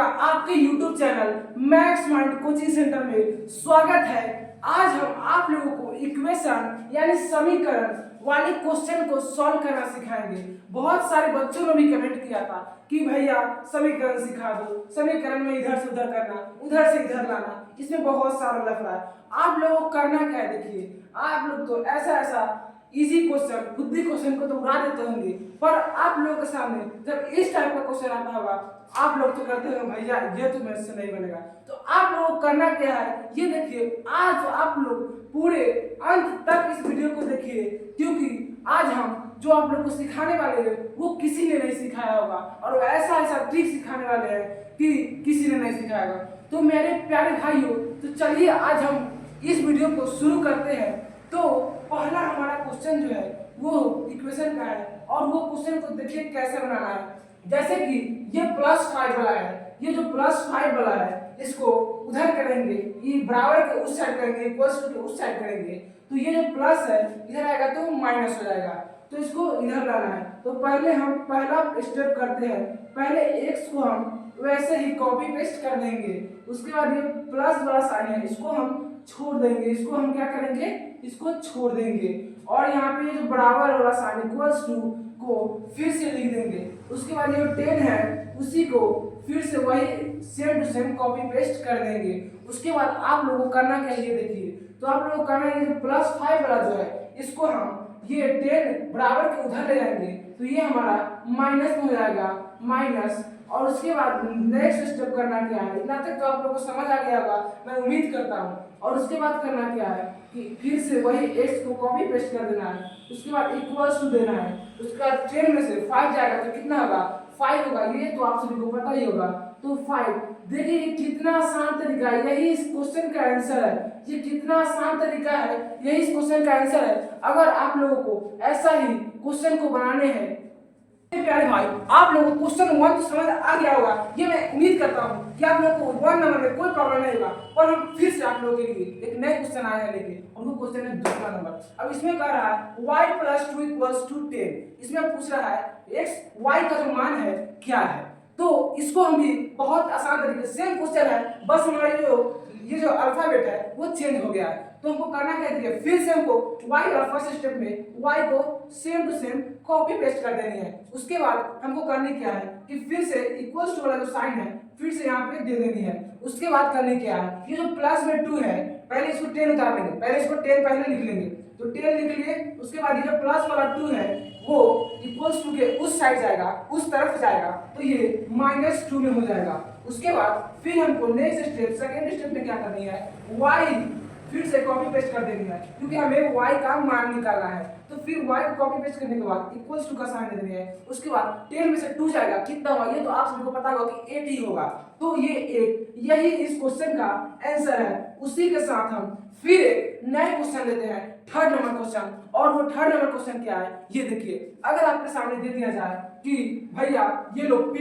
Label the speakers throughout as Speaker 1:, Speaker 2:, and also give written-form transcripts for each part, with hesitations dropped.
Speaker 1: का आपके YouTube channel max mind coaching centre में स्वागत है। आज हम आप लोगों को इक्वेशन यानी समीकरण वाले क्वेश्चन को सॉल्व करना सिखाएंगे। बहुत सारे बच्चों ने भी कमेंट किया था कि भैया समीकरण सिखा दो, समीकरण में इधर से उधर करना, उधर से इधर लाना, इसमें बहुत सारा लफड़ा है। आप लोगों को करना क्या है, देखिए आप लोग तो ऐसा इजी क्वेश्चन, बुद्धि क्वेश्चन को तो उड़ा देते होंगे, पर आप लोगों के सामने जब इस टाइप का क्वेश्चन आता होगा आप लोग तो करते हो भैया ये तो मेरे से नहीं बनेगा। तो आप लोगों को करना क्या है, ये देखिए आज आप लोग पूरे अंत तक इस वीडियो को देखिए, क्योंकि आज हम जो आप लोग को सिखाने वाले हैं वो किसी ने नहीं सिखाया होगा और ऐसा ट्रिक सिखाने वाले हैं कि किसी ने नहीं सिखाया होगा। तो मेरे प्यारे भाइयों, तो चलिए आज हम इस वीडियो को शुरू करते हैं। तो पहला हमारा क्वेश्चन जो है वो इक्वेशन का है और वो क्वेश्चन को देखिए कैसे बनाना है। जैसे कि ये +5 वाला है, ये जो +5 वाला है इसको उधर करेंगे, ये बराबर के उस साइड करेंगे, इक्वल्स टू के उस साइड करेंगे, तो ये जो प्लस है इधर आएगा तो माइनस हो जाएगा, तो इसको इधर लाना है। तो पहले हम पहला स्टेप करते हैं, पहले x को हम वैसे ही कॉपी पेस्ट कर देंगे, उसके बाद ये प्लस वाला साइन है इसको हम छोड़ देंगे, इसको हम क्या करेंगे, इसको छोड़ देंगे और यहाँ पे जो बराबर वाला साइन इक्वल्स टू को फिर से लिख देंगे। उसके बाद ये 10 है उसी को फिर से वही same to same copy paste कर देंगे। उसके बाद आप लोगों को करना क्या है, ये देखिए, तो आप लोगों को करना है जो +5 वाला जो है इसको हम ये 10 बराबर के उधर ले जाएंगे, तो ये हमारा माइनस में हो जाएगा, माइनस। और उसके बाद नेक्स्ट स्टेप करना क्या है, इतना तक तो आप लोगों को समझ आ गया होगा मैं उम्मीद करता हूँ। और उसके बाद करना क्या है कि फिर से वही x को कॉपी पेस्ट कर देना है, उसके बाद इक्वल्स टू देना है, उसके बाद 10 में से 5 जाएगा तो कितना होगा, 5 होगा, ये तो आप सभी को पता ही होगा। तो 5 देखिए कितना आसान तरीका है, यही इस क्वेश्चन का आंसर है, ये कितना आसान तरीका है, यही इस क्वेश्चन का आंसर है। अगर आप लोगों को ऐसा ही क्वेश्चन को बनाने हैं प्यारे भाई, आप लोगों को क्वेश्चन 1 तो समझ आ गया होगा, ये मैं उम्मीद करता हूँ कि आप लोगों को 1 नंबर में कोई प्रॉब्लम नहीं होगा। पर हम फिर से आप लोगों के लिए एक नए क्वेश्चन आए हैं लेके, और वो क्वेश्चन है दूसरा नंबर। अब इसमें कह रहा है y + 2 = 10, इसमें पूछ रहा है x y का जो मान है क्या है। तो इसको हम भी बहुत आसान तरीके से, सेम क्वेश्चन है, बस हमारी ये जो अल्फाबेट है वो चेंज हो गया है। तो हमको करना क्या है, फिर से हमको y वाला फर्स्ट स्टेप में y को same to same copy paste कर देनी है। उसके बाद हमको करनी क्या है कि फिर से इक्वल्स टू वाला जो साइन है फिर से यहाँ पे दे देनी है। उसके बाद करनी क्या है, ये जो प्लस में 2 है पहले इसको 10 उतार लेंगे, पहले इसको 10 पहले लिख लेंगे, तो 10 लिख लिए। उसके बाद ये जो प्लस वाला 2 है वो इक्वल्स टू के उस साइड जाएगा, उस तरफ जाएगा, तो ये -2 में हो जाएगा। उसके बाद फिर हमको नेक्स्ट स्टेप, सेकंड स्टेप में क्या करनी है, y फिर से कॉपी पेस्ट कर देनी है, क्योंकि हमें y का मान निकालना है। तो फिर y को कॉपी पेस्ट करने के बाद इक्वल्स टू का साइन दे देनी है। उसके बाद 10 में से 2 जाएगा, कितना होगा, ये तो आप सभी को पता होगा कि 8 ही होगा, तो ये 8 यही इस क्वेश्चन का आंसर है। उसी के साथ हम फिर एक नए क्वेश्चन लेते हैं, थर्ड नंबर क्वेश्चन। और वो थर्ड नंबर क्वेश्चन क्या है, ये देखिए, अगर आपके सामने दे दिया जाए कि भैया ये लो p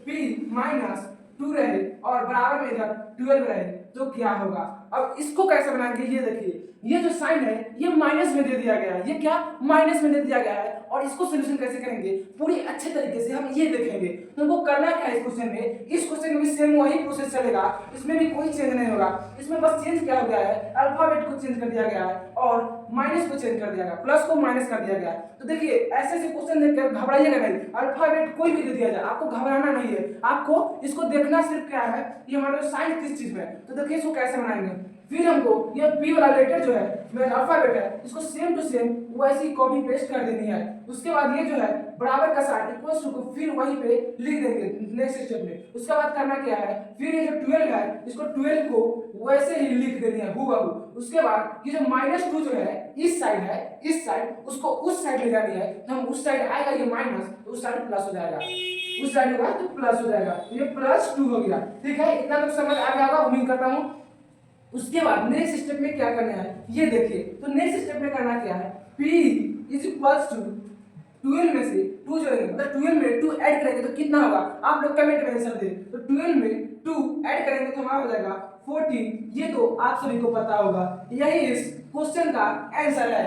Speaker 1: -2 रहे और बराबर में इधर 12 रहे तो क्या होगा। अब इसको कैसे बनाएंगे, ये देखिए, ये जो साइन है ये माइनस में दे दिया गया है, ये क्या माइनस में दे दिया गया है, और इसको सॉल्यूशन कैसे करेंगे पूरी अच्छे तरीके से हम ये देखेंगे। तो हमको करना क्या है इस क्वेश्चन में, इस क्वेश्चन में भी सेम वही प्रोसेस चलेगा, इसमें भी कोई चेंज नहीं होगा। इसमें बस चेंज क्या हो गया है, अल्फाबेट को चेंज कर दिया गया है और माइनस को चेंज कर दिया गया, प्लस को माइनस कर दिया गया। तो देखिए ऐसे क्वेश्चन देखकर घबराइएगा नहीं, अल्फाबेट कोई भी दे दिया जाए आपको घबराना नहीं है, आपको इसको देखना सिर्फ क्या है, ये हमारा साइन किस चीज में है। तो देखिए इसको कैसे बनाएंगे, फिर हमको ये p वाला लेटर जो है मेरा अल्फाबेट है इसको सेम टू सेम वैसे ही कॉपी पेस्ट कर देनी है। उसके बाद ये जो है बराबर का साइन इक्वल्स टू को फिर वहीं पे लिख देंगे नेक्स्ट स्टेप में। उसके बाद करना क्या है, फिर ये जो 12 है इसको 12 को वैसे ही लिख देनी है हूबहू। उसके बाद ये जो -2 जो है इस साइड है, इस साइड उसको उस साइड ले जानी है, तो हम उस साइड आएगा ये माइनस, तो उस साइड प्लस हो जाएगा, उस साइड होगा तो प्लस हो जाएगा, तो ये +2 हो गया। ठीक है, इतना तो समझ आ गया होगा उम्मीद करता हूँ। उसके बाद नेक्स्ट स्टेप में क्या करना है, ये देखिए, तो नेक्स्ट स्टेप में करना क्या है, p = 12 में से 2 जो है मतलब 12 में 2 ऐड करेंगे तो कितना होगा, आप लोग कमेंट में आंसर दें। तो 12 में 2 ऐड करेंगे तो हमारा हो जाएगा 14, ये तो आप सभी को पता होगा, यही इस क्वेश्चन का आंसर है।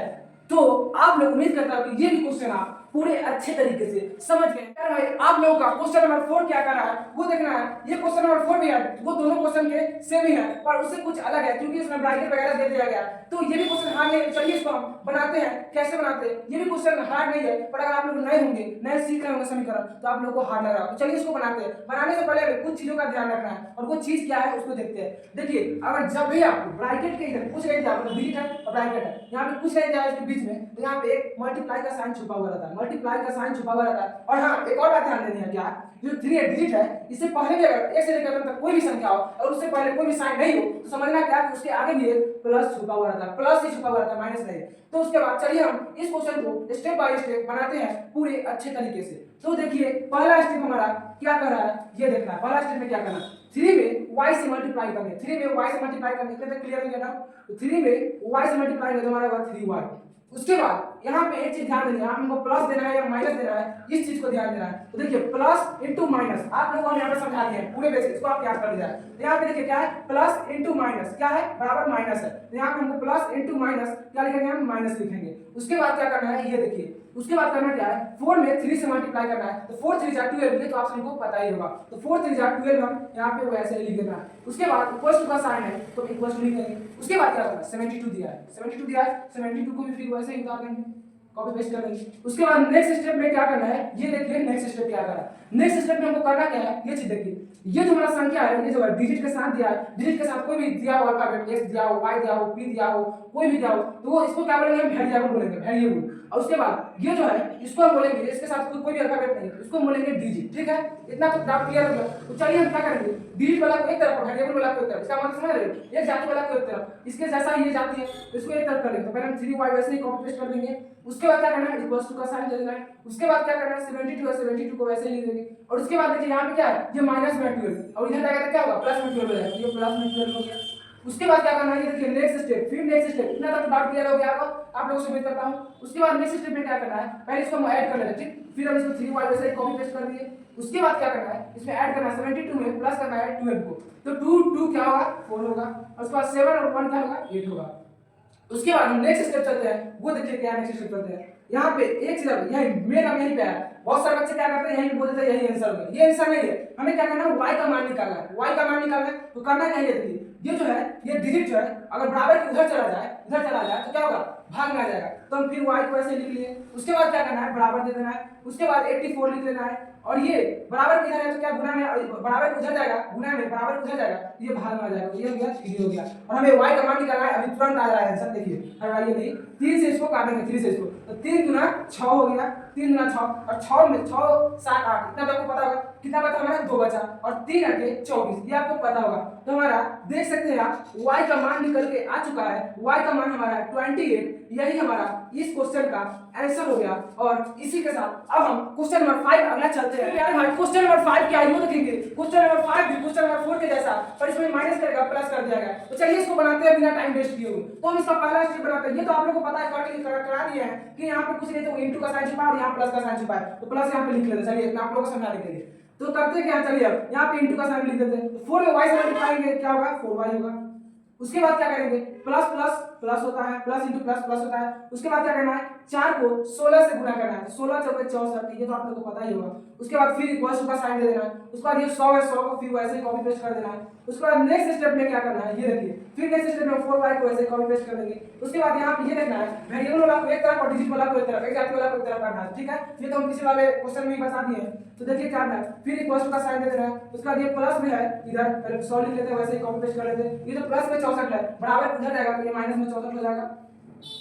Speaker 1: तो आप लोग उम्मीद करता हूं कि ये भी क्वेश्चन आप पूरे अच्छे तरीके से समझ गए। यार भाई आप लोगों का क्वेश्चन नंबर 4 क्या कर रहा है वो देखना है। ये क्वेश्चन नंबर 4 भी है, वो दोनों क्वेश्चन के सेम ही है पर उससे कुछ अलग है क्योंकि इसमें ब्रैकेट वगैरह दे दिया गया। तो ये भी क्वेश्चन हार्ड नहीं है, चलिए इसको हम बनाते हैं। कैसे बनाते हैं? ये भी क्वेश्चन हार्ड नहीं है पर अगर आप लोग नए होंगे, नए सीख रहे होंगे समीकरण, तो आप लोगों को हार्ड लग रहा है। तो चलिए इसको बनाते हैं। बनाने से पहले कुछ चीजों का ध्यान रखना है और वो चीज क्या है उसको देखते हैं। देखिए अगर जब भी आपको ब्रैकेट के इधर पूछ रहे थे, आपको डिजिट है और ब्रैकेट है, यहाँ पे पूछ रहे थे इसके बीच में, तो यहाँ पे एक मल्टीप्लाई का साइन छुपा हुआ रहता है, मल्टीप्लाई का साइन छुपा हुआ रहता है। और हाँ एक और बात ध्यान देनी है, क्या जो 3 डिजिट है इससे पहले भी अगर एक से लेकर तक कोई भी संख्या हो और उससे पहले कोई भी साइन नहीं हो तो समझना क्या कि उसके आगे भी एक प्लस छुपा हुआ रहता है, प्लस ही छुपा हुआ रहता है, माइनस नहीं। तो उसके बाद चलिए हम इस क्वेश्चन को स्टेप बाय स्टेप बनाते हैं पूरे अच्छे तरीके से। तो देखिए पहला स्टेप हमारा क्या कर रहा है ये देखना है। पहला स्टेप में क्या करना है, 3 में y से मल्टीप्लाई करनी है, 3 में y से मल्टीप्लाई करनी है। इतने तक क्लियर हो गया ना? तो 3 में y से मल्टीप्लाई करें तो हमारा होगा 3y। उसके बाद यहाँ पे एक चीज ध्यान देनी है, हमको प्लस देना है या माइनस देना है, इस चीज को ध्यान देना है। तो देखिए प्लस इंटू माइनस आप लोगों को यहाँ पे समझा दिया है पूरे बेसिक, इसको आप याद कर लीजिए। तो यहाँ पे देखिए क्या है, प्लस इंटू माइनस क्या है, बराबर माइनस है। तो यहाँ पे हमको प्लस इंटू माइनस क्या लिखेंगे, हम माइनस लिखेंगे। उसके बाद क्या करना है ये देखिए, उसके बाद करना क्या है, 4 में 3 से मल्टीप्लाई करना है। तो 4 3 जा 12, ये तो आप सबको पता ही होगा। तो 4 3 जा 12 हम यहाँ पे वैसे ही लिख देना है। उसके बाद इक्वल टू का साइन है तो इक्वल टू लिखेंगे। उसके बाद क्या करना है, 72 दिया है, 72 दिया है, 72 को भी फिर वैसे ही उतार देंगे, कॉपी पेस्ट कर देंगे। उसके बाद नेक्स्ट स्टेप में क्या करना है ये देखिए, नेक्स्ट स्टेप क्या करना है। नेक्स्ट स्टेप में हमको करना क्या है ये चीज देखिए, ये जो हमारा संख्या है ये जो है डिजिट के साथ दिया है, डिजिट के साथ कोई भी दिया हो अल्फाबेट, x दिया हो, y दिया हो, p दिया हो, कोई भी दिया हो, तो वो इसको क्या बोलेंगे, हम वेरिएबल बोलेंगे, वेरिएबल। और उसके बाद ये जो है इसको हम बोलेंगे, इसके साथ कोई भी अल्फाबेट नहीं है, इसको हम बोलेंगे डिजिट। ठीक है, इतना तो डाउट क्लियर हो गया। तो चलिए हम क्या करेंगे, डिजिट वाला को एक तरफ, वेरिएबल वाला को एक तरफ, इसका मतलब समझ रहे हो, एक जाति वाला को एक तरफ, इसके जैसा ये जाति है इसको एक तरफ कर लेंगे। तो पहले हम 3y वैसे ही कॉपी पेस्ट कर देंगे। उसके बाद क्या करना है, इक्वल टू का साइन दे देना है। उसके बाद क्या करना है, 72 है, 72 को वैसे ही लिख देंगे। और उसके बाद देखिए यहाँ पे क्या है, ये माइनस में 12 और इधर जाएगा तो क्या होगा, प्लस में 12 हो जाएगा। ये प्लस में 12 हो गया। उसके बाद क्या करना है ये देखिए, नेक्स्ट स्टेप, फिर नेक्स्ट स्टेप, इतना तक डाउट क्लियर हो गया होगा आप लोगों से उम्मीद करता हूं। उसके बाद नेक्स्ट स्टेप में क्या करना है, पहले इसको हम ऐड कर लेते हैं, ठीक, फिर हम इसको 3y वैसे ही कॉपी पेस्ट कर दिए। उसके बाद क्या करना है, इसमें ऐड करना है 72 में प्लस करना है 12 को, तो 2 2 क्या होगा 4 होगा। और उसके बाद 7 और 1 क्या होगा 8 होगा। उसके बाद हम नेक्स्ट स्टेप चलते हैं, वो देखिए क्या नेक्स्ट स्टेप चलते हैं। यहाँ पे एक चीज यही मेन अब यही पे है, बहुत सारे बच्चे क्या करते हैं यही बोल देते हैं यही आंसर होगा, ये आंसर नहीं है। हमें क्या करना है, y का मान निकालना है, y का मान निकालना है। तो करना क्या है, देखिए ये जो है ये डिजिट जो है अगर बराबर के उधर चला जाए तो क्या होगा, भाग में आ जाएगा। तो हम फिर y को ऐसे लिख लिए। उसके बाद क्या करना है, बराबर दे देना है। उसके बाद 84 लिख लेना है। और ये बराबर किधर है तो क्या गुना में, बराबर उधर जाएगा, गुना में बराबर उधर जाएगा, ये भाग में आ जाएगा। ये हो गया, ये हो गया। और हमें y का मान निकालना है, अभी तुरंत आ रहा है आंसर। देखिए हटाइए नहीं, 3 से इसको काटेंगे, 3 से इसको, तो 3 गुना 6 हो गया, 3 गुना 6 और 6 में 6 7 8, इतना तो आपको पता होगा। कितना बचा हमारा, 2 बचा और 3 8 24, ये आपको पता होगा। तो हमारा देख सकते हैं आप y का मान निकल के आ चुका है, y का मान हमारा 28। यही हमारा इस क्वेश्चन का आंसर हो गया। और इसी के साथ अब हम क्वेश्चन नंबर 5 अगला चलते हैं। यार भाई क्वेश्चन नंबर 5 क्या है वो देखेंगे। क्वेश्चन नंबर 5 भी क्वेश्चन नंबर 4 के जैसा, पर इसमें माइनस करेगा, प्लस कर दिया गया। तो चलिए इसको बनाते हैं बिना टाइम वेस्ट किए हुए। तो हम इसका पहला स्टेप बनाते हैं। ये तो आप लोगों को पता है, करा दिया है कि यहाँ पे कुछ नहीं तो इनटू का साइन छुपा और यहाँ प्लस का साइन छुपा है, तो प्लस यहाँ पे लिख लेते हैं। चलिए मैं आप लोगों को समझाने के लिए तो करते क्या, चलिए अब यहाँ पे इनटू का साइन लिख देते हैं। तो 4 में y से मल्टीप्लाई क्या होगा, 4y होगा। उसके बाद क्या करेंगे, प्लस प्लस प्लस होता है, प्लस इंटू प्लस प्लस होता है। उसके बाद क्या करना है, 4 को 16 से गुना करना है, 16 चौके 64, ये तो आप लोगों को पता ही होगा। उसके बाद फिर इक्वल टू का साइन दे देना है। उसके बाद ये 100 है, 100 को फिर वैसे ही कॉपी पेस्ट कर देना है। उसके बाद नेक्स्ट स्टेप में क्या करना है ये देखिए, फिर नेक्स्ट स्टेप में 4y को ऐसे कॉपी पेस्ट कर देंगे। उसके बाद यहाँ पे ये देखना है, वेरिएबल वाला को एक तरफ और डिजिट वाला को एक तरफ, एक जाति वाला को एक तरफ करना है। ठीक है, ये तो हम पिछले वाले क्वेश्चन में ही बता दिए हैं। तो देखिए क्या करना है, फिर इक्वल टू का साइन दे देना है। उसके बाद ये प्लस में है, इधर पहले 100 लिख लेते हैं, वैसे ही कॉपी पेस्ट कर लेते हैं। ये तो प्लस में 64 है, बराबर उधर जाएगा तो ये माइनस में 64 हो जाएगा।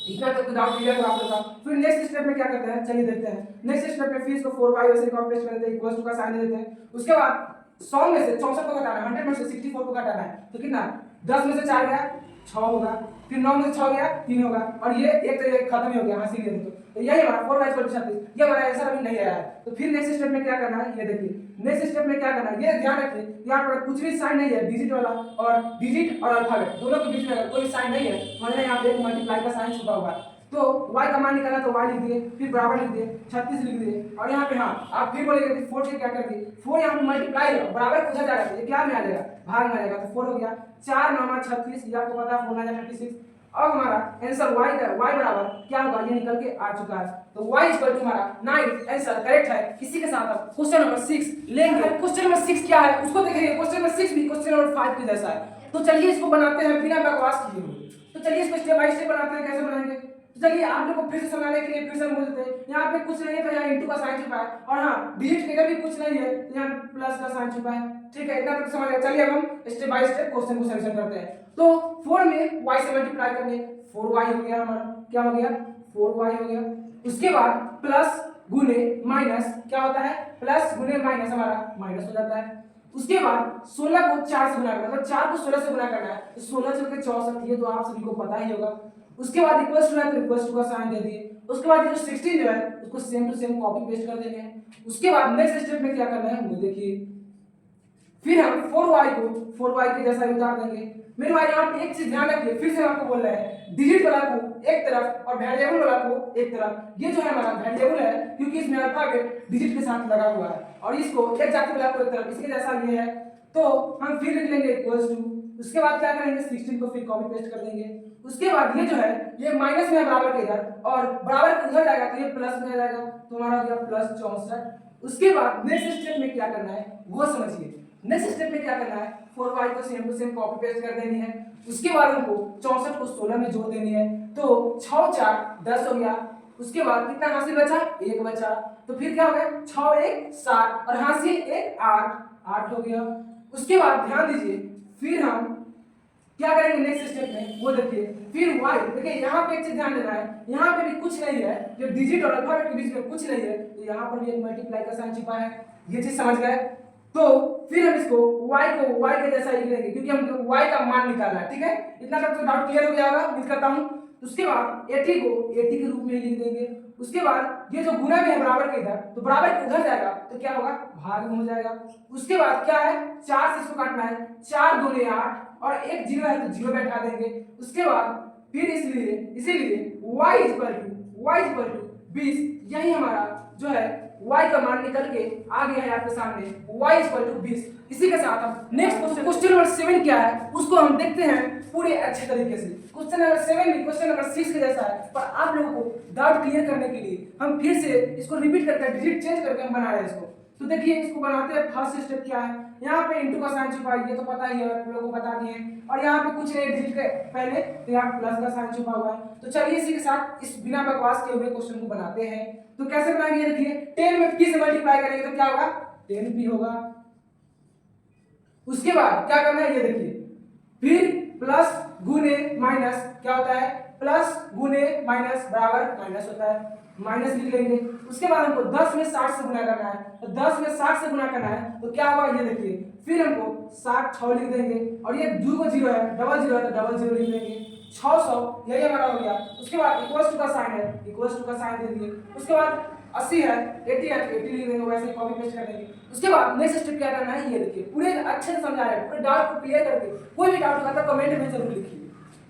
Speaker 1: इतना तक डाउट क्लियर हो आप लोगों का। फिर नेक्स्ट स्टेप में क्या करते हैं, चलिए देखते हैं। नेक्स्ट स्टेप में फिर इसको 4y वैसे ही कॉपी पेस्ट कर देते हैं, इक्वल टू का साइन दे देते हैं। उसके बाद 100 में से 64 को घटाना है, 100 में से 64 को घटाना है, तो कितना, 10 में से 4 गया 6 होगा, फिर 9 में से 6 गया 3 होगा, और ये एक तो ये खत्म ही हो गया, हाँ सीधे तो यही हमारा 4y = 36, ये हमारा आंसर अभी नहीं आया है। तो फिर नेक्स्ट स्टेप में क्या करना है ये देखिए, नेक्स्ट स्टेप में क्या करना है ये ध्यान रखिए, यहाँ पर कुछ भी साइन नहीं है, डिजिट वाला और डिजिट और अल्फाबेट दोनों के बीच में अगर कोई साइन नहीं है, मतलब यहाँ पे मल्टीप्लाई का साइन छुपा हुआ है। तो y का मान निकालना तो y लिख दिए, फिर बराबर लिख दिए, 36 लिख दिए। और यहाँ पे हाँ आप फिर बोलेंगे कि 4 से क्या कर दिए, 4 यहाँ पे मल्टीप्लाई बराबर उधर जाएगा, ये क्या में आ जाएगा, भाग में आ जाएगा। तो 4 हो गया, 4 9 36, ये आपको पता है 4 9 36। अब हमारा आंसर y का y बराबर क्या होगा ये निकल के आ चुका है। तो y इक्वल टू हमारा 9 आंसर करेक्ट है। इसी के साथ अब क्वेश्चन नंबर 6 लेंगे। क्वेश्चन नंबर 6 क्या है उसको देखेंगे। क्वेश्चन नंबर 6 भी क्वेश्चन नंबर 5 के जैसा है। तो चलिए इसको बनाते हैं बिना बकवास किए हुए। तो चलिए इसको स्टेप बाय स्टेप बनाते हैं। कैसे बनाएंगे तो चलिए आप लोग को फिर से समझाने के लिए फिर से हम बोलते हैं। यहाँ पे कुछ नहीं है तो यहाँ इंटू का साइन छुपा है और हाँ डिजिट के इधर भी कुछ नहीं है तो यहाँ प्लस का साइन छुपा है। ठीक है इतना तक समझ गया। चलिए अब हम स्टेप बाय स्टेप क्वेश्चन को सॉल्यूशन करते हैं। तो 4 में y से मल्टीप्लाई करेंगे 4y हो गया हमारा। क्या हो गया 4y हो गया। उसके बाद प्लस गुने माइनस क्या होता है प्लस गुने माइनस हमारा माइनस हो जाता है। उसके बाद 16 को 4 से गुना करना मतलब 4 को 16 से गुना करना है तो 16 चौके 64 ये तो आप सभी को पता ही होगा। उसके बाद इक्वल्स टू है तो इक्वल्स टू का साइन दे दिए। उसके बाद ये जो 16 जो है उसको same to same copy paste कर देंगे। उसके बाद नेक्स्ट स्टेप में क्या करना है वो देखिए। फिर हम 4y के जैसा ही उतार देंगे। मेरे भाई यहाँ पे एक चीज ध्यान रखिए फिर से आपको बोल रहे हैं डिजिट वाला को एक तरफ और वेरिएबल वाला को एक तरफ। ये जो है हमारा वेरिएबल है क्योंकि इसमें अल्फाबेट डिजिट के साथ लगा हुआ है और इसको एक जाति वाला को एक तरफ इसके जैसा ये है। तो हम फिर लिख लेंगे इक्वल्स टू। उसके बाद क्या करेंगे 16 को फिर कॉपी पेस्ट कर देंगे। उसके बाद ये जो है ये माइनस में है बराबर के इधर और बराबर के उधर जाएगा तो ये प्लस में आ जाएगा तो हमारा हो गया प्लस 64। उसके बाद नेक्स्ट स्टेप में क्या करना है वो समझिए। नेक्स्ट स्टेप में क्या करना है 4y को same to same copy paste कर देनी है। उसके बाद हमको 64 को 16 में जोड़ देनी है तो 6 4 10 हो गया। उसके बाद कितना हासिल बचा 1 बचा तो फिर क्या हो गया 6 1 7 और हासिल 1 8 हो गया। उसके बाद ध्यान दीजिए फिर हम क्या करेंगे नेक्स्ट स्टेप में वो देखिए। फिर y देखिए यहाँ पे एक चीज ध्यान देना है यहाँ पे भी कुछ नहीं है जो डिजिट और अल्फाबेट के बीच में कुछ नहीं है तो यहाँ पर भी एक मल्टीप्लाई का साइन छिपा है। ये चीज समझ गए। तो फिर हम इसको y को y के जैसा लिख देंगे क्योंकि हम y का मान निकालना है। ठीक है इतना तक तो डाउट क्लियर हो गया होगा। उम्मीद करता हूं। उसके बाद 80 को 80 के रूप में ही लिख देंगे। उसके बाद ये जो गुना में है बराबर के इधर तो बराबर के उधर जाएगा तो क्या होगा भाग में हो जाएगा। उसके बाद क्या है 4 से इसको काटना है 4 दूनी 8 और एक 0 है तो 0 बैठा देंगे। उसके बाद फिर इसीलिए y इक्वल टू 20 यही हमारा जो है y का मान निकल के आ गया है आपके सामने y इक्वल टू 20। इसी के साथ हम नेक्स्ट क्वेश्चन नंबर 7 क्या है उसको हम देखते हैं पूरे अच्छे तरीके से। क्वेश्चन नंबर 7 भी क्वेश्चन नंबर 6 के जैसा है पर आप लोगों को डाउट क्लियर करने के लिए हम फिर से इसको रिपीट करके डिजिट चेंज करके हम बना रहे हैं इसको। तो देखिए इसको बनाते हैं। फर्स्ट स्टेप क्या है यहाँ पे इनटू का साइन छुपा है ये तो पता ही है आप लोगों को बता दिए और यहाँ पे कुछ नहीं डिजिट के पहले तो यहाँ प्लस का साइन छुपा हुआ है। तो चलिए इसी के साथ इस बिना बकवास के हुए क्वेश्चन को बनाते हैं। तो कैसे बनाएंगे ये देखिए 10 में p से मल्टीप्लाई करेंगे तो क्या होगा 10p होगा। उसके बाद क्या करना है ये देखिए फिर प्लस गुने माइनस क्या होता है प्लस गुने माइनस बराबर माइनस होता है माइनस लिख लेंगे। उसके बाद हमको 10 में 60 से गुना करना है तो 10 में 60 से गुना करना है तो क्या होगा ये देखिए फिर हमको 60 6 लिख देंगे और ये 2 को 0 है डबल 0 है तो डबल 0 लिख देंगे 600 यही हमारा हो गया। उसके बाद इक्वल्स टू का साइन है इक्वल्स टू का साइन दे दिए। उसके बाद 80 है 80 है तो 80 लिख देंगे वैसे कॉपी पेस्ट कर देंगे। उसके बाद नेक्स्ट स्टेप क्या करना है ये देखिए पूरे अच्छे से समझा रहे हैं पूरे डाउट को क्लियर करके कोई भी डाउट होगा तो कमेंट में जरूर लिखिए।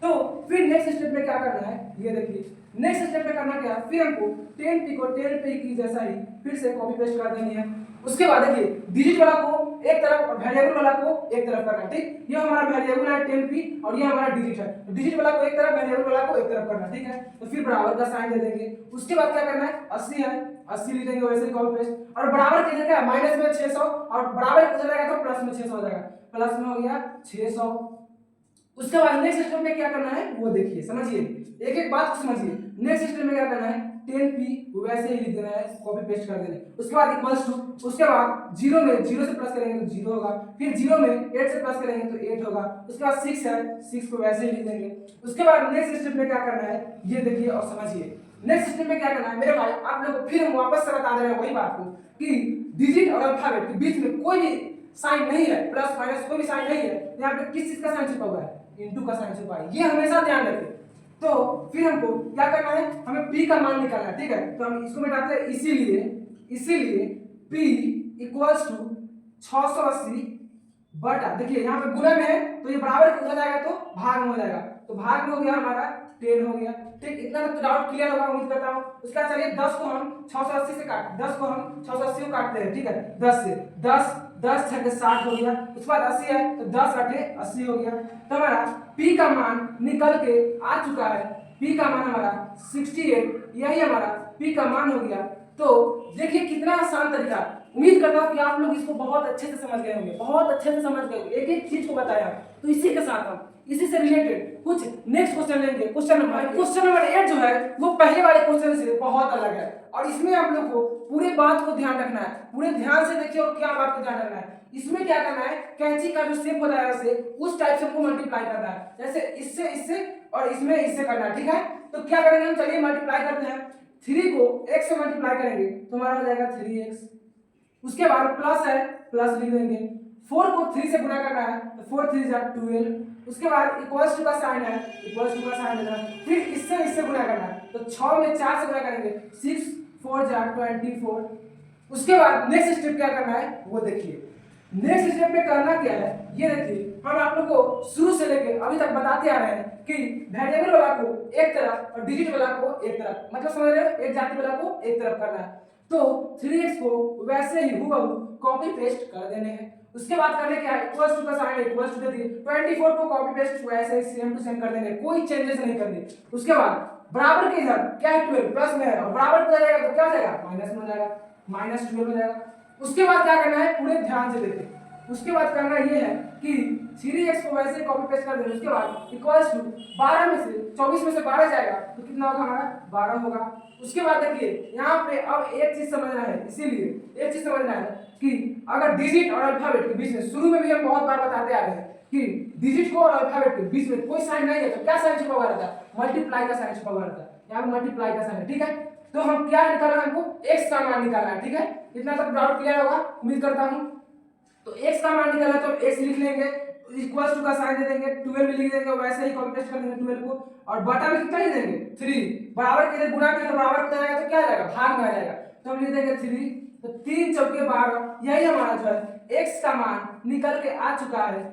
Speaker 1: तो फिर नेक्स्ट स्टेप में क्या करना है ये देखिए नेक्स्ट स्टेप में करना क्या फिर हमको 10p को 10p की जैसा ही फिर से कॉपी पेस्ट कर देनी है। उसके बाद देखिए डिजिट वाला को एक तरफ और वेरिएबल वाला को एक तरफ करना है। ठीक ये हमारा वेरिएबल है 10p और ये हमारा डिजिट है तो डिजिट वाला को एक तरफ वेरिएबल वाला को एक तरफ करना ठीक है। तो फिर बराबर का साइन दे देंगे। उसके बाद क्या करना है 80 है 80 लिख देंगे वैसे ही कॉपी पेस्ट और बराबर की जगह माइनस में 600 और बराबर उधर जाएगा तो प्लस में 600 हो जाएगा प्लस में हो गया 600। उसके बाद नेक्स्ट स्टेप में क्या करना है वो देखिए समझिए एक एक बात को समझिए। नेक्स्ट स्टेप में क्या करना है 10p वैसे ही लिख देना है कॉपी पेस्ट कर देना। उसके बाद इक्वल्स टू उसके बाद 0 में 0 से प्लस करेंगे तो 0 होगा फिर 0 में 8 से प्लस करेंगे तो 8 होगा। उसके बाद 6 है 6 को वैसे ही लिख देंगे। उसके बाद नेक्स्ट स्टेप में क्या करना है ये देखिए और समझिए। नेक्स्ट स्टेप में क्या करना है मेरे भाई आप लोगों को फिर हम वापस से बता दे रहे हैं वही बात को कि डिजिट और अल्फाबेट के बीच में कोई भी साइन नहीं है प्लस माइनस कोई भी साइन नहीं है। यहाँ पे किस चीज का साइन छिपा हुआ है इनटू का साइन छिपा है ये हमेशा ध्यान रखें। तो फिर हमको क्या करना है हमें p का मान निकालना है। ठीक है तो हम इसको मिटाते हैं इसीलिए p इक्वल्स टू 680 बटा देखिए यहाँ पे गुणा में है तो ये बराबर उधर जाएगा तो भाग में हो जाएगा तो भाग में हो गया हमारा 10 हो गया। ठीक, इतना तो डाउट क्लियर होगा उम्मीद करता हूँ। उसका चलिए 10 को हम 680 से काट 10 को हम 680 को काटते हैं। ठीक है, 10 से 10 6 60 हो गया। उसके बाद 80 है तो 10 8 80 हो गया। तो हमारा p का मान निकल के आ चुका है। p का मान हमारा 68, यही हमारा p का मान हो गया। तो देखिए कितना आसान तरीका। उम्मीद करता हूँ कि आप लोग इसको बहुत अच्छे से समझ गए होंगे, बहुत अच्छे से समझ गए होंगे, एक एक चीज को बताया। तो इसी के साथ हम इसी से रिलेटेड कुछ नेक्स्ट क्वेश्चन लेंगे। क्वेश्चन नंबर 8 जो है वो पहले वाले क्वेश्चन से बहुत अलग है, और इसमें आप लोग को पूरे बात को ध्यान रखना है। पूरे ध्यान से देखिए और क्या बात को ध्यान रखना है। इसमें क्या करना है, कैंची का जो शेप बताया से उस टाइप से हमको मल्टीप्लाई करना है, जैसे इससे इससे और इसमें इससे करना है। ठीक है, तो क्या करेंगे हम, चलिए मल्टीप्लाई करते हैं। 3 को x से मल्टीप्लाई करेंगे तो हमारा हो जाएगा 3x। उसके बाद प्लस है, प्लस लिख देंगे। 4 को 3 से गुणा करना है तो 4 3 जा 12। उसके बाद इक्वल्स टू का साइन है, इक्वल्स टू का साइन देना है। फिर इससे गुणा करना है तो 6 में 4 से गुणा करेंगे, 6 4 जा 24। उसके बाद नेक्स्ट स्टेप क्या करना है वो देखिए। नेक्स्ट स्टेप में करना क्या है ये देखिए। हम आप लोग को शुरू से लेके अभी तक बताते आ रहे हैं कि वेरिएबल वाला को एक तरफ और डिजिट वाला को एक तरफ, मतलब समझ रहे हो, एक जाति वाला को एक तरफ करना है। तो 3x को वैसे ही हूबहू कॉपी पेस्ट कर देने हैं। उसके बाद करने क्या है, इक्वल्स टू का साइन इक्वल्स टू दे दिए। 24 को कॉपी पेस्ट वैसे ही सेम टू सेम कर देंगे, कोई चेंजेस नहीं करने। उसके बाद बराबर के इधर क्या है 12 प्लस में है, और बराबर पे जाएगा तो क्या हो जाएगा माइनस में हो जाएगा, -12 हो जाएगा। उसके बाद क्या करना है पूरे ध्यान से देखिए। उसके बाद करना ये है कि 3x को वैसे कॉपी पेस्ट कर देंगे। उसके बाद इक्वल्स टू 12 में से 24 में से 12 जाएगा तो कितना होगा हमारा 12 होगा। उसके बाद देखिए यहाँ पे अब एक चीज समझना है, इसीलिए एक चीज समझना है कि अगर डिजिट और अल्फाबेट के बीच में, शुरू में भी हम बहुत बार बताते आ रहे हैं कि डिजिट को और अल्फाबेट के बीच में कोई साइन नहीं है तो क्या साइन छुपा हुआ रहता है, मल्टीप्लाई का साइन छुपा हुआ रहता है। यहाँ पे मल्टीप्लाई का साइन है। ठीक है, तो हम क्या निकालना है, हमको x का मान निकालना है। ठीक है, इतना तक डाउट क्लियर होगा उम्मीद करता हूँ। तो x का मान निकालना तो x लिख लेंगे, इक्वल्स टू का साइन दे देंगे, 12 भी लिख देंगे, वैसे ही कॉपी पेस्ट कर देंगे 12 को, और बटा में कितना लिख देंगे 3। बराबर के इधर गुणा करें तो बराबर कितना आएगा तो क्या आ जाएगा भाग में आ जाएगा, तो हम लिख देंगे 3। तो 3 चौके 12, यही हमारा जो है x का मान निकल के आ चुका है।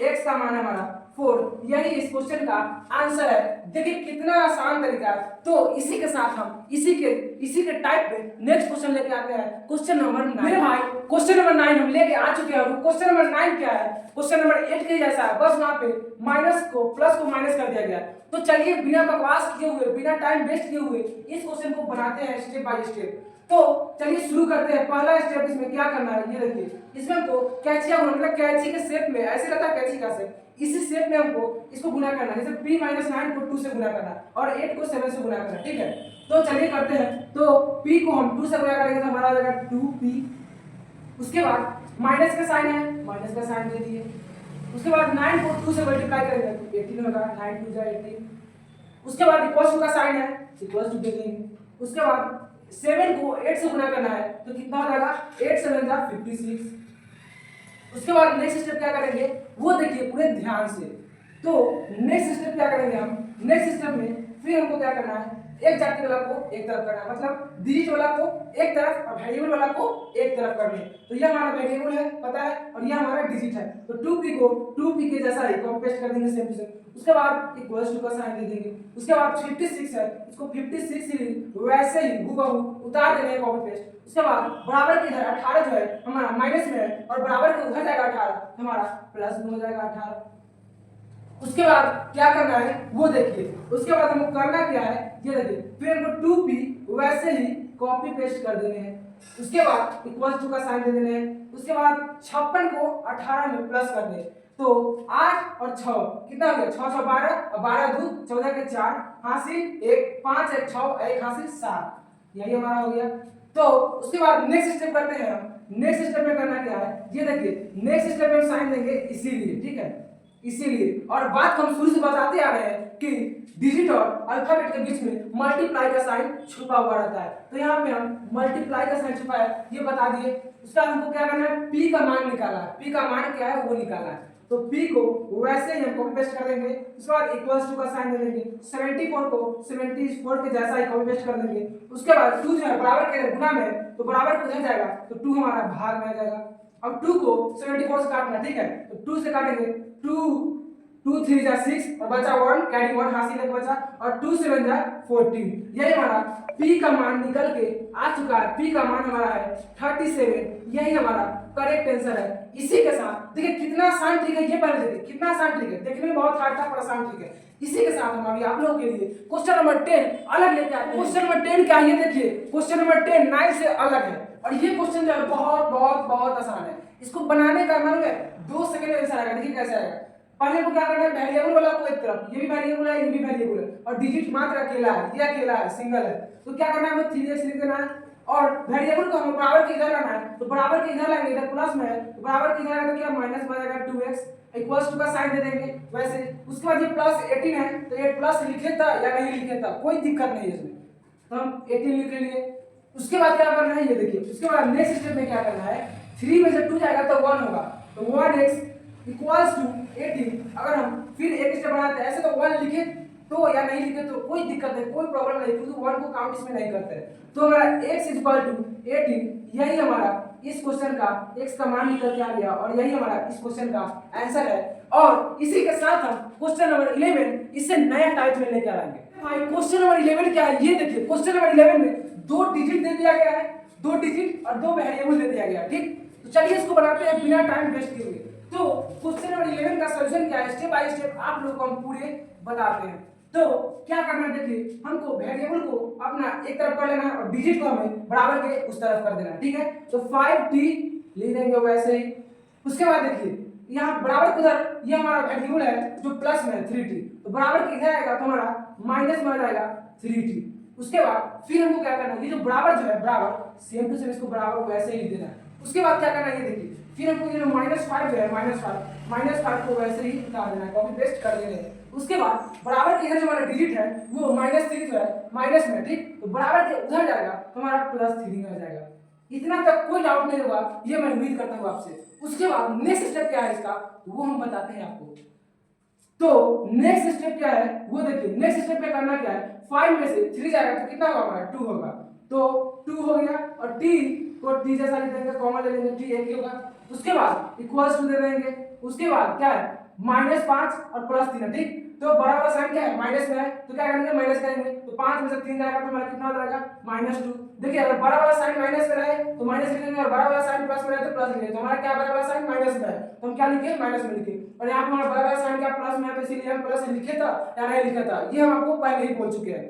Speaker 1: x का मान हमारा 4, यही इस क्वेश्चन का आंसर है। देखिए कितना आसान तरीका है। तो इसी के साथ हम इसी के टाइप पे नेक्स्ट क्वेश्चन लेके आते हैं, क्वेश्चन नंबर 9। मेरे भाई क्वेश्चन नंबर 9 हम लेके आ चुके हैं। क्वेश्चन नंबर 9 क्या है, क्वेश्चन नंबर 8 के जैसा है, बस वहां पे माइनस को प्लस को माइनस कर दिया गया। तो चलिए बिना बकवास किए हुए, बिना टाइम वेस्ट किए हुए इस क्वेश्चन को बनाते हैं स्टेप बाय स्टेप। तो चलिए शुरू करते हैं। पहला स्टेप इसमें क्या करना है ये देखिए। इसमें हमको कैंची का मतलब कैंची के शेप में, ऐसे रहता है कैंची का शेप, इसी शेप में हमको इसको गुना करना है। जैसे p - 9 को 2 से गुना करना और 8 को 7 से गुना करना। ठीक है, तो चलिए करते हैं। तो p को हम 2 से गुना करेंगे तो हमारा आ जाएगा 2p। उसके बाद माइनस का साइन है, माइनस का साइन दे दिए। उसके बाद 9 को 2 से मल्टीप्लाई करेंगे तो 18 होगा, 9 2 जा 18। उसके बाद इक्वल्स टू का साइन है, इक्वल्स टू दे देंगे। उसके बाद 7 को 8 से गुना करना है तो कितना हो जाएगा 8 7 जा 56। उसके बाद नेक्स्ट स्टेप क्या करेंगे वो देखिए पूरे ध्यान से। तो नेक्स्ट स्टेप क्या करेंगे हम, नेक्स्ट स्टेप में फिर हमको क्या करना है, एक जाति वाला को एक तरफ करना है, मतलब डिजिट वाला को एक तरफ और वेरिएबल वाला को एक तरफ करने। तो ये हमारा वेरिएबल है पता है, और ये हमारा डिजिट है। तो 2p को 2p के जैसा ही कॉपी पेस्ट कर देंगे सेम टू सेम। उसके बाद इक्वल्स टू का साइन दे देंगे। उसके बाद 56 है, इसको 56 ही वैसे ही हूबहू उतार देंगे कॉपी पेस्ट। उसके बाद बराबर के इधर 18 जो है हमारा माइनस में है, और बराबर के उधर जाएगा 18, हमारा प्लस में हो जाएगा 18। उसके बाद क्या करना है वो देखिए। उसके बाद हमको करना क्या है ये देखिए, फिर हमको 2p वैसे ही कॉपी पेस्ट कर देने हैं। उसके बाद इक्वल्स टू का साइन दे देने हैं। उसके बाद 56 को 18 में प्लस कर दे तो 8 और 6 कितना हो गया, 6 6 12 और 12 2 14 के 4 हासिल 1 5 1 6 1 हासिल 7, यही हमारा हो गया। तो उसके बाद नेक्स्ट स्टेप करते हैं हम। नेक्स्ट स्टेप में करना क्या है ये देखिए, नेक्स्ट स्टेप में साइन देंगे इसीलिए, ठीक है इसीलिए। और बात को हम शुरू से बताते आ रहे हैं कि डिजिट और अल्फाबेट के बीच में मल्टीप्लाई का साइन छुपा हुआ रहता है। तो यहाँ पे हम मल्टीप्लाई का साइन छुपा है ये बता दिए। उसका हमको क्या करना है, p का मान निकालना है। p का मान क्या है वो निकालना है। तो p को वैसे ही हम कॉपी पेस्ट कर देंगे। उसके बाद इक्वल्स टू का साइन दे देंगे। 74 को 74 के जैसा ही कॉपी पेस्ट कर देंगे। उसके बाद 2 जो है बराबर के गुना में है तो बराबर को उधर जाएगा तो 2 हमारा भाग में आ जाएगा। अब 2 को 74 से काटना, ठीक है तो 2 से काटेंगे 2 2 3 जा 6 और बचा 1, कैरी 1 हासिल एक बचा और 2 7 जा 14। यही हमारा p का मान निकल के आ चुका है। p का मान हमारा है 37। यही हमारा करेक्ट आंसर है। इसी के साथ देखिए कितना आसान ट्रिक है, ये पहले देखिए कितना आसान ट्रिक है, देखने में बहुत हार्ड था पर आसान ट्रिक है। इसी के साथ हम अभी आप लोगों के लिए क्वेश्चन नंबर 10 अलग लेके आते हैं। क्वेश्चन नंबर 10 क्या है ये देखिए, क्वेश्चन नंबर 10 9 से अलग है और ये क्वेश्चन जो है बहुत बहुत बहुत आसान है। इसको बनाने का मालूम है 2 सेकंड में आंसर आएगा। देखिए कैसे आएगा। पहले को क्या करना है, वेरिएबल वाला को एक तरफ, ये भी वेरिएबल है ये भी वेरिएबल है और डिजिट मात्र अकेला है, ये अकेला है सिंगल है, तो क्या करना है हमें 3x लिख देना है और वेरिएबल को हम बराबर के इधर लाना है, तो बराबर के इधर लाएंगे, इधर प्लस में है तो बराबर के इधर आएगा तो क्या माइनस बनेगा 2x इक्वल्स टू का साइन दे देंगे वैसे। उसके बाद ये प्लस 18 है तो ये प्लस लिखे था या नहीं लिखे था कोई दिक्कत नहीं है इसमें, तो हम 18 लिख लिए। उसके बाद क्या करना है ये देखिए, उसके बाद नेक्स्ट स्टेप में क्या करना है, 3 में से 2 जाएगा तो 1 होगा, तो 1x इक्वल्स टू 18। अगर हम फिर एक स्टेप बढ़ाते हैं ऐसे तो 1 लिखे तो या नहीं लिखे तो कोई दिक्कत नहीं, कोई प्रॉब्लम नहीं, क्योंकि 1 को काउंट इसमें नहीं करते हैं। तो हमारा x इक्वल टू 18, यही हमारा इस क्वेश्चन का x का मान निकल के आ गया और यही हमारा इस क्वेश्चन का आंसर है। और इसी के साथ हम क्वेश्चन नंबर 11 इससे नया टाइप में लेकर आएंगे। भाई क्वेश्चन नंबर 11 क्या है ये देखिए, क्वेश्चन नंबर 11 में 2 डिजिट दे दिया गया है, 2 डिजिट और 2 वेरिएबल दे दिया गया है, ठीक। तो चलिए इसको बनाते हैं बिना टाइम वेस्ट किए हुए। तो क्वेश्चन नंबर 11 का सॉल्यूशन क्या है, स्टेप बाय स्टेप आप लोगों को हम पूरे बताते हैं। तो क्या करना है देखिए, हमको वेरिएबल को अपना एक तरफ कर लेना है और डिजिट को हमें बराबर के उस तरफ कर देना है, ठीक है। तो 5t लिख देंगे वैसे ही। उसके बाद देखिए यहाँ बराबर के उधर ये हमारा वेरिएबल है जो प्लस में है 3t, तो बराबर के इधर आएगा तो हमारा माइनस में आ जाएगा 3t। उसके बाद फिर हमको क्या करना है, ये जो बराबर जो है बराबर सेम टू सेम इसको बराबर वैसे ही लिख देना है। उसके बाद क्या करना है ये देखिए, फिर हमको ये -5 जो है -5 को वैसे ही उतार देना है, कॉपी पेस्ट कर देना है। उसके बाद बराबर के इधर जो हमारा डिजिट है वो -3 जो है माइनस में, ठीक, तो बराबर के उधर जाएगा तो हमारा +3 में आ जाएगा। इतना तक कोई डाउट नहीं होगा, ये मैं उम्मीद करता हूँ आपसे। उसके बाद नेक्स्ट स्टेप क्या है इसका वो हम बताते हैं आपको। तो नेक्स्ट स्टेप क्या है वो देखिए, नेक्स्ट स्टेप में करना क्या है, 5 में से 3 जाएगा तो कितना होगा हमारा 2 होगा, तो 2 हो गया और t को t जैसा लिख देंगे, कॉमन ले लेंगे, t एक ही होगा। उसके बाद इक्वल्स टू दे देंगे। उसके बाद क्या है -5 और +3, ठीक, तो बड़ा वाला साइन क्या है माइनस में है तो क्या करेंगे माइनस करेंगे, तो 5 में से 3 जाएगा तो हमारा कितना हो जाएगा -2। देखिए अगर बड़ा वाला साइन माइनस में रहे तो माइनस लिखेंगे और बड़ा वाला साइन प्लस में रहे तो प्लस लिखेंगे, तो हमारा क्या बड़ा वाला साइन माइनस में है तो हम क्या लिखे माइनस में लिखे, और यहाँ पे हमारा बड़ा वाला साइन क्या प्लस में है तो इसीलिए हम प्लस लिखे था या नहीं लिखा था ये हम आपको पहले ही बोल चुके हैं।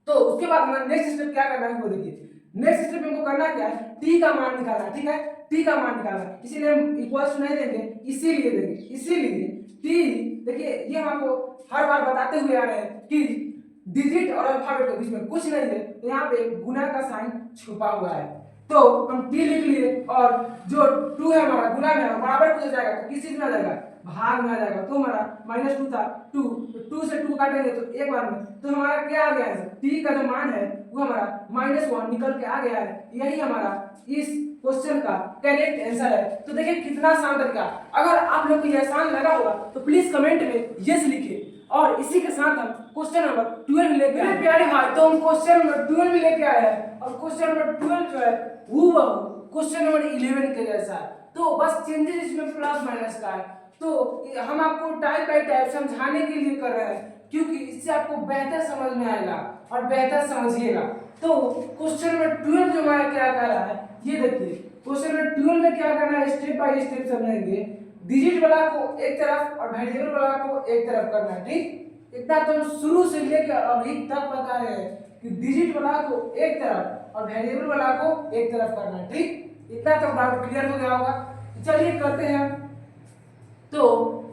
Speaker 1: तो उसके बाद हमें नेक्स्ट स्टेप क्या करना है वो देखिए, नेक्स्ट स्टेप हमको करना क्या है, t का मान निकालना, ठीक है, t का मान निकालना, इसीलिए हम इक्वल्स नहीं देंगे इसीलिए देंगे, इसीलिए t देखिए ये हम आपको हर बार बताते हुए आ रहे हैं कि डिजिट और अल्फाबेट के बीच में कुछ नहीं है, तो यहाँ पे गुना का साइन छुपा हुआ है, तो हम t लिख लिए और जो 2 है हमारा गुना में है बराबर हो जाएगा तो किस चीज में आ जाएगा भाग में आ जाएगा, तो हमारा -2 था 2, तो 2 से 2 काटेंगे तो एक बार में, तो हमारा क्या आ गया है t का जो मान है वो हमारा -1 निकल के आ गया है। यही हमारा इस क्वेश्चन का करेक्ट आंसर है। तो देखिए कितना आसान तरीका, अगर आप लोग को ये आसान लगा होगा तो प्लीज कमेंट में यस लिखिए। और इसी के साथ हम क्वेश्चन नंबर 12 लेके आए प्यारे भाई, तो हम क्वेश्चन नंबर 12 लेके आए हैं और क्वेश्चन नंबर 12 जो है वो क्वेश्चन नंबर 11 के जैसा है, तो बस चेंजेस इसमें प्लस माइनस का है। तो हम आपको टाइप बाय टाइप समझाने के लिए कर रहे हैं क्योंकि इससे आपको बेहतर समझ में आएगा और बेहतर समझिएगा। तो क्वेश्चन नंबर 12 जो हमारा क्या कर रहा है ये देखिए, क्वेश्चन नंबर 12 में क्या करना है स्टेप बाय स्टेप समझेंगे, डिजिट वाला को एक तरफ और वेरिएबल वाला को एक तरफ करना है, ठीक। इतना तो हम शुरू से लेकर अभी तक बता रहे हैं कि डिजिट वाला को एक तरफ और वेरिएबल वाला को एक तरफ करना है, ठीक। इतना तो डाउट क्लियर हो गया होगा। चलिए करते हैं। तो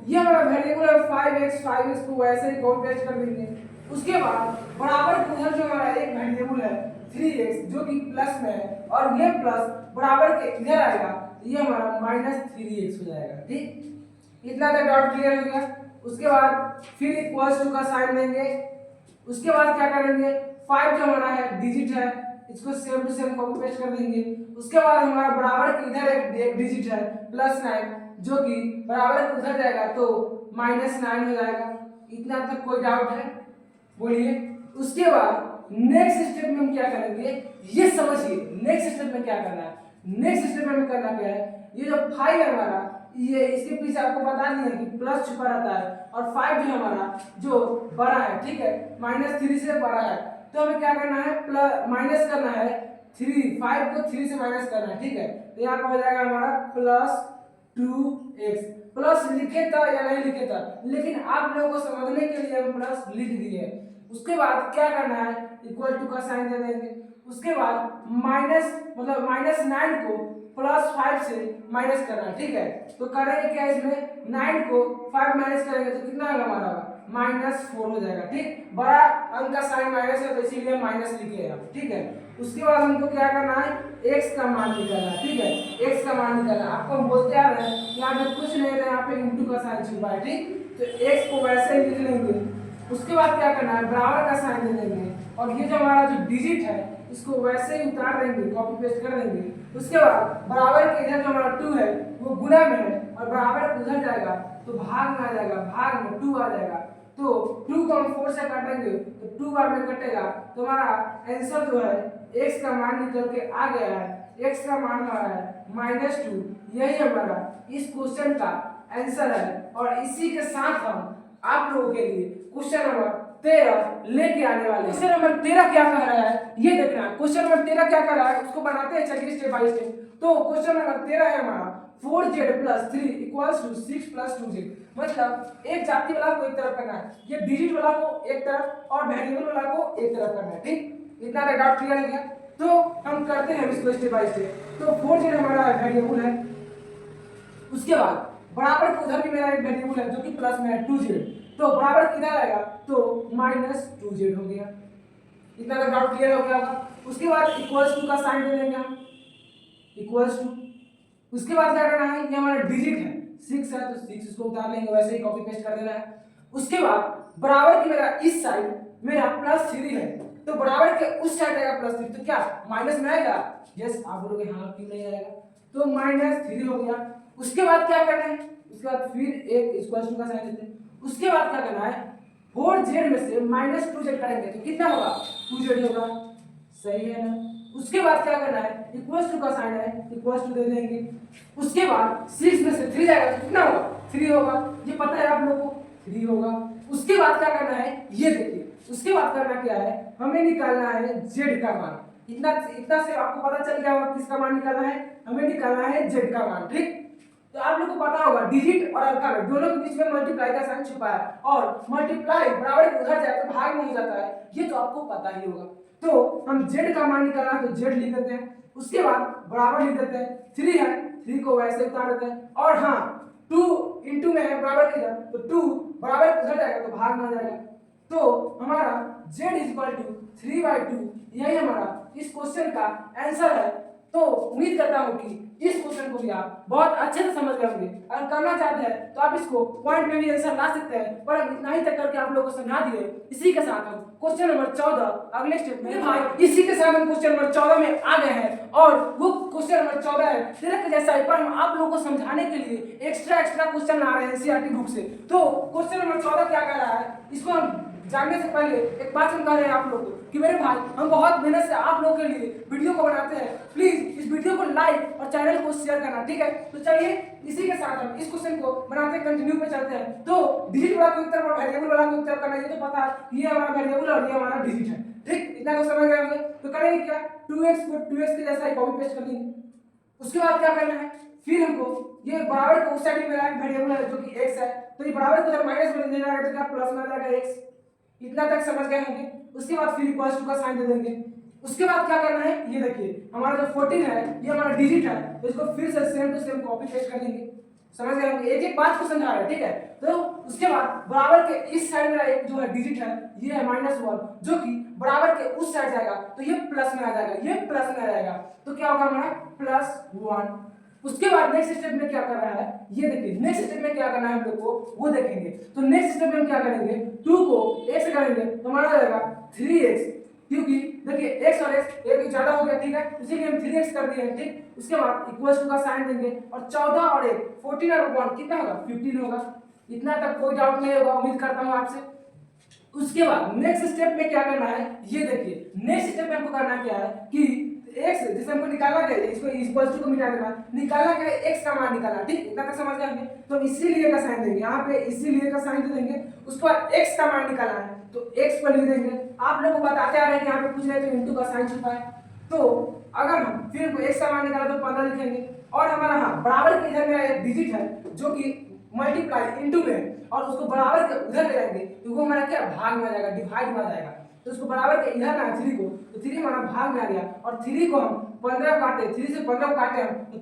Speaker 1: ये हमारा वेरिएबल है 5x को वैसे ही कॉपी पेस्ट कर देंगे। उसके बाद बराबर उधर जो हमारा एक वेरिएबल है 3x जो कि प्लस में है और ये प्लस बराबर के इधर आएगा ये हमारा -3x हो जाएगा, ठीक। इतना तक डाउट क्लियर हो गया। उसके बाद फिर इक्वल्स टू का साइन देंगे। उसके बाद क्या करेंगे 5 जो हमारा है डिजिट है इसको same to same copy paste कर देंगे। उसके बाद हमारा बराबर के इधर एक डिजिट है +9 जो कि बराबर के उधर जाएगा तो -9 हो जाएगा। इतना तक कोई डाउट है बोलिए। उसके बाद नेक्स्ट स्टेप में हम क्या करेंगे ये समझिए, नेक्स्ट स्टेप में क्या करना है, नेक्स्ट स्टेप में करना क्या है, ये जो 5 है हमारा ये इसके पीछे आपको बता दिया कि प्लस छुपा रहता है और 5 जो हमारा जो बड़ा है, ठीक है, -3 से बड़ा है, तो हमें क्या करना है, प्लस माइनस करना है 5 को 3 से माइनस करना है, ठीक है। तो यहाँ पर हो जाएगा हमारा +2x। प्लस लिखे था या नहीं लिखे था, लेकिन आप लोगों को समझने के लिए हम प्लस लिख दिए। उसके बाद क्या करना है, इक्वल टू का साइन दे देंगे। उसके बाद माइनस मतलब -9 को +5 से माइनस करना है, ठीक है। तो करेंगे क्या, इसमें 9 को 5 माइनस करेंगे तो कितना होगा हमारा, -4 हो जाएगा, ठीक। बड़ा अंक का साइन माइनस है तो इसीलिए माइनस लिखे हैं, ठीक है। उसके बाद हमको क्या करना है, x का मान निकालना है, ठीक है, x का मान निकालना है। आपको हम बोलते आ रहे हैं यहाँ पे कुछ नहीं है, यहाँ पे इंटू का साइन छुपा है, ठीक। तो x को वैसे ही लिख लेंगे। उसके बाद क्या करना है, बराबर का साइन दे देंगे और ये जो हमारा जो डिजिट है इसको वैसे ही उतार देंगे, कॉपी पेस्ट कर देंगे। उसके बाद बराबर के इधर जो हमारा 2 है वो गुना में है और बराबर उधर जाएगा तो भाग में आ जाएगा, भाग में 2 आ जाएगा। तो 2 को हम 4 से काटेंगे तो 2 बार में कटेगा, तो हमारा आंसर जो है x का मान निकल के आ गया है। x का मान हमारा है -2। यही हमारा इस क्वेश्चन का आंसर है। और इसी के साथ हम आप लोगों के लिए क्वेश्चन नंबर 13 लेके आने वाले हैं। क्वेश्चन नंबर 13 क्या कह रहा है ये देखना है। क्वेश्चन नंबर 13 क्या कह रहा है उसको बनाते हैं, चलिए स्टेप बाय स्टेप। तो क्वेश्चन नंबर 13 है हमारा 4z + 3 = 6 + 2z। मतलब एक जाति वाला को एक तरफ करना है, ये डिजिट वाला को एक तरफ और वेरिएबल वाला को एक तरफ करना है, ठीक। इतना डाउट क्लियर हो गया। तो हम करते हैं इसको स्टेप बाय स्टेप। तो 4z हमारा वेरिएबल है। उसके बाद बराबर के उधर भी मेरा एक वेरिएबल है जो कि प्लस में है 2z, तो बराबर किधर आएगा तो -2z हो गया। इतना का डाउट क्लियर हो गया होगा। उसके बाद इक्वल्स टू का साइन दे देंगे हम, इक्वल्स टू। उसके बाद क्या करना है, ये हमारा डिजिट है 6 है तो 6 इसको उतार लेंगे, वैसे ही कॉपी पेस्ट कर देना है। उसके बाद बराबर की मेरा इस साइड मेरा +3 है, तो बराबर के उस साइड आएगा +3, तो क्या माइनस में आएगा, यस। आप बोलोगे हाँ क्यों नहीं आएगा, तो -3 हो गया। उसके बाद क्या करना है, उसके बाद फिर एक इक्वल टू का साइन देते हैं। उसके बाद क्या करना है, 4z में से -2z करेंगे तो कितना होगा 2z होगा, सही है ना। उसके बाद क्या करना है, इक्वल टू का साइन है, इक्वल टू दे देंगे। उसके बाद 6 में से 3 जाएगा तो कितना होगा 3 होगा, ये पता है आप लोगों को 3 होगा। उसके बाद क्या करना है ये देखिए, उसके बाद करना क्या है, हमें निकालना है z का मान। इतना इतना से आपको पता चल गया होगा किसका मान निकालना है, हमें निकालना है z का मान, ठीक। तो आप लोग को पता होगा डिजिट और अल्फाबेट दोनों के बीच में मल्टीप्लाई का साइन छुपा है और मल्टीप्लाई बराबर के उधर जाए तो भाग में हो जाता है, ये तो आपको पता ही होगा। तो हम z का मान निकालना है तो z लिख देते हैं। उसके बाद बराबर लिख देते हैं, 3 है 3 को वैसे उतार देते हैं। और हाँ 2 इंटू में है बराबर के इधर, तो 2 बराबर उधर जाएगा तो भाग में आ जाएगा। तो हमारा z = 3/2 यही हमारा इस क्वेश्चन का आंसर है। तो उम्मीद करता हूं कि इस क्वेश्चन को भी आप बहुत अच्छे से समझ गए होंगे। अगर करना चाहते हैं तो आप इसको पॉइंट में भी आंसर ला सकते हैं, पर हम इतना ही तक करके आप लोगों को समझा दिए। इसी के साथ हम क्वेश्चन नंबर 14 अगले स्टेप में भाई इसी के साथ हम क्वेश्चन नंबर 14 में आ गए हैं और वो क्वेश्चन नंबर 14 है तिरक जैसा है, पर हम आप लोगों को समझाने के लिए एक्स्ट्रा क्वेश्चन ला रहे हैं एनसीईआरटी बुक से। तो क्वेश्चन नंबर 14 क्या कह रहा है, इसको हम जानने से पहले एक बात हम कह रहे हैं आप लोगों को कि मेरे भाई हम बहुत मेहनत से आप लोगों के लिए वीडियो को बनाते हैं, प्लीज इस वीडियो को लाइक और चैनल को शेयर करना, ठीक है। तो चलिए इसी के साथ हम इस क्वेश्चन को बनाते कंटिन्यू पे चलते हैं। तो डिजिट वाला को एक तरफ और वेरिएबल वाला को एक तरफ करना, ये तो पता है ये हमारा वेरिएबल और ये हमारा डिजिट है, ठीक। इतना तो समझ गए होंगे। तो करेंगे क्या, 2x को 2x के जैसा ही कॉपी पेस्ट कर लेंगे। उसके बाद क्या करना है, फिर हमको ये बराबर को उस साइड में मेरा एक वेरिएबल है जो कि x है, तो ये बराबर को जब माइनस में ले जाएगा तो क्या प्लस में आ जाएगा x। इतना तक समझ गए होंगे। उसके बाद फिर इक्वल टू का साइन दे देंगे। उसके बाद क्या करना है, ये देखिए हमारा जो 14 है ये हमारा डिजिट है, तो इसको फिर से same to same copy paste कर देंगे। समझ गए होंगे, एक एक बात को समझा रहे हैं, ठीक है। तो उसके बाद बराबर के इस साइड मेरा एक जो है डिजिट है ये है -1, जो कि बराबर के उस साइड जाएगा तो ये प्लस में आ जाएगा, ये प्लस में आ जाएगा, तो क्या होगा हमारा +1। उसके बाद नेक्स्ट स्टेप में क्या कर रहा है, ये देखिए नेक्स्ट स्टेप में क्या करना है हम लोग को वो देखेंगे। तो नेक्स्ट स्टेप में हम क्या करेंगे, 2 को x से करेंगे तो हमारा जाएगा 3x, क्योंकि देखिए x और x एक ज्यादा हो गया, ठीक है, इसीलिए हम 3x कर दिए हैं, ठीक। उसके बाद इक्वल टू का साइन देंगे और 14 और 1 14 और 1 कितना होगा 15 होगा। इतना तक कोई डाउट नहीं होगा, उम्मीद करता हूं आपसे। उसके बाद नेक्स्ट स्टेप में क्या करना है, ये देखिए नेक्स्ट स्टेप में हमको करना क्या है कि एक्स जिसे हमको निकालना क्या है, इसको इक्वल टू को मिटा देना, निकालना क्या है, एक्स का मान निकालना। ठीक, इतना तक समझ गए। तो हम इसीलिए का साइन देंगे, यहाँ पे इसीलिए का साइन दे देंगे। उसके बाद एक्स का मान निकालना है तो एक्स पर लिख देंगे। आप लोग को बताते आ रहे हैं कि यहाँ पे पूछ रहे हैं तो इंटू का साइन छुपा है, तो अगर हम फिर एक्स का मान निकाला तो 15 लिखेंगे। और हमारा हाँ बराबर के इधर मेरा एक डिजिट है जो कि मल्टीप्लाई इंटू में, और उसको बराबर के उधर ले जाएंगे तो वो हमारा क्या भाग में आ जाएगा, डिवाइड में आ जाएगा। तो उसको बराबर के इधर ना 3 को, तो 3 हमारा भाग में आ गया, और 3 को हम 15 काटे, 3 से 15 काटे हम तो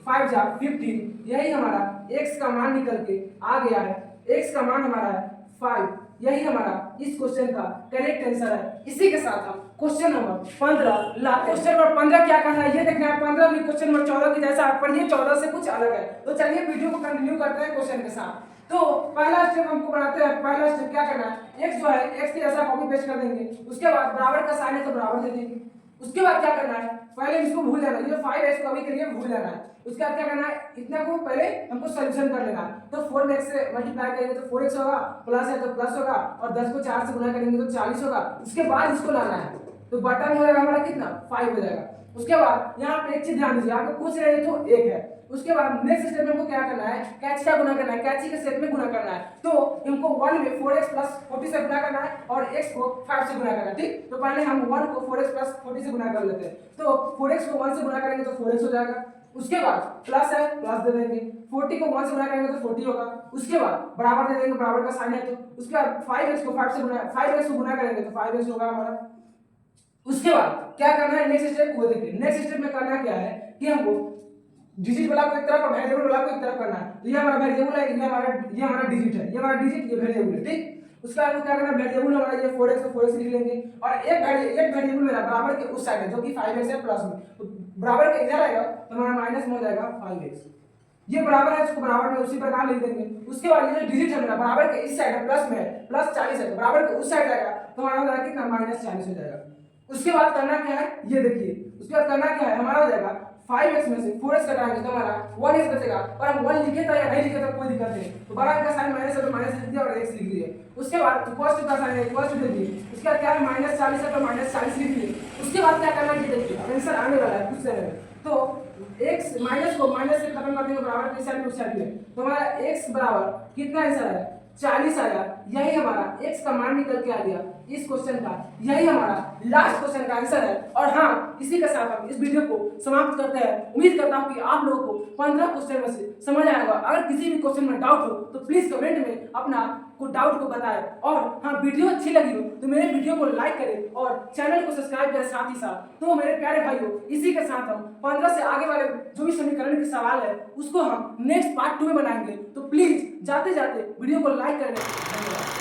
Speaker 1: 3 जा 15, यही हमारा x का मान निकल के आ गया है। x का मान हमारा है 5, यही हमारा इस क्वेश्चन का करेक्ट आंसर है। इसी के साथ हम क्वेश्चन नंबर 15 लाते हैं। क्वेश्चन नंबर 15 क्या करना है ये देखना है। 15 भी क्वेश्चन नंबर 14 की जैसा, पर ये 14 से कुछ अलग है। तो चलिए वीडियो को कंटिन्यू करते हैं क्वेश्चन के साथ। तो पहला स्टेप हमको बनाते हैं। पहला स्टेप क्या करना है, x जो है x के ऐसा कॉपी पेस्ट कर देंगे। उसके बाद बराबर का साइन है तो बराबर दे देंगे। उसके बाद क्या करना है, पहले इसको भूल जाना, ये 5x को अभी के लिए भूल जाना है। उसके बाद क्या करना है, इतना को पहले हमको सॉल्यूशन कर लेना है। तो 4x से मल्टीप्लाई करेंगे तो 4x होगा, प्लस है तो प्लस होगा, और 10 को 4 से गुना करेंगे तो 40 होगा। उसके बाद इसको लाना है तो बटा में हो जाएगा हमारा कितना, 5 हो जाएगा। उसके बाद यहाँ पे एक चीज ध्यान दीजिए, आपको पूछ रहे हैं तो 1 है। उसके बाद नेक्स्ट स्टेप में हमको क्या करना है, कैच का गुना करना है, कैची के सेट में गुना करना है। तो हमको 1 में 4x प्लस 40 से गुना करना है और x को 5 से गुना करना है। ठीक, तो पहले हम 1 को 4x प्लस 40 से गुना कर लेते हैं। तो 4x को 1 से गुना करेंगे तो 4x हो जाएगा। उसके बाद प्लस है, प्लस दे देंगे। 40 को 1 से गुना करेंगे तो 40 होगा। उसके बाद बराबर दे देंगे, बराबर का साइन है तो उसके बाद 5x को 5x को गुना करेंगे तो 5x होगा हमारा। उसके बाद क्या करना है, नेक्स्ट स्टेप वो देखिए। नेक्स्ट स्टेप में करना क्या है कि हमको डिजिट वाला को एक तरफ और वेरिएबल वाला को एक तरफ करना है। तो ये हमारा वेरिएबल है, ये हमारा डिजिट है, ये हमारा डिजिट, ये वेरिएबल है। ठीक, उसके बाद क्या करना है, वेरिएबल हमारा ये 4x को 4x लिख लेंगे, और एक वेरिएबल मेरा बराबर के उस साइड है जो कि 5x है प्लस में, तो बराबर के इधर आएगा तो हमारा माइनस में हो जाएगा 5x। ये बराबर है, इसको बराबर में उसी प्रकार लिख देंगे। उसके बाद ये डिजिट है मेरा बराबर के इस साइड है, प्लस में है, प्लस 40 है, तो बराबर के उस साइड आएगा तो हमारा हो जाएगा कितना, माइनस 40 हो जाएगा। उसके बाद करना क्या है, ये देखिए। उसके बाद करना क्या है, हमारा हो जाएगा 5x में से 4x घटाएंगे तो हमारा 1x बचेगा। और हम 1 लिखे था या नहीं लिखे था कोई दिक्कत नहीं, तो बराबर का साइन माइनस है तो माइनस लिख दिया और x लिख दिए। उसके बाद इक्वल टू का साइन है, इक्वल टू दे दिए। उसके बाद क्या है, माइनस 40 है तो माइनस 40 लिख दिए। उसके बाद क्या करना है, ये देखिए आंसर आने वाला है कुछ देर में। तो x माइनस को माइनस से खत्म कर देंगे, बराबर के साइड उस साइड में, तो हमारा x बराबर कितना आंसर है, 40 आया। यही हमारा x का मान निकल के आ गया इस क्वेश्चन का। यही हमारा लास्ट क्वेश्चन का आंसर है। और हाँ, इसी के साथ हम इस वीडियो को समाप्त करते हैं। उम्मीद करता हूँ कि आप लोगों को 15 क्वेश्चन में से समझ आया होगा। अगर किसी भी क्वेश्चन में डाउट हो तो प्लीज कमेंट में अपना डाउट को बताएं। और हाँ, वीडियो अच्छी लगी हो तो मेरे वीडियो को लाइक करें और चैनल को सब्सक्राइब करें साथ ही साथ। तो मेरे प्यारे भाइयों, इसी के साथ हम 15 से आगे वाले जो भी समीकरण के सवाल है उसको हम नेक्स्ट पार्ट 2 में बनाएंगे। तो प्लीज जाते जाते वीडियो को लाइक करें। धन्यवाद।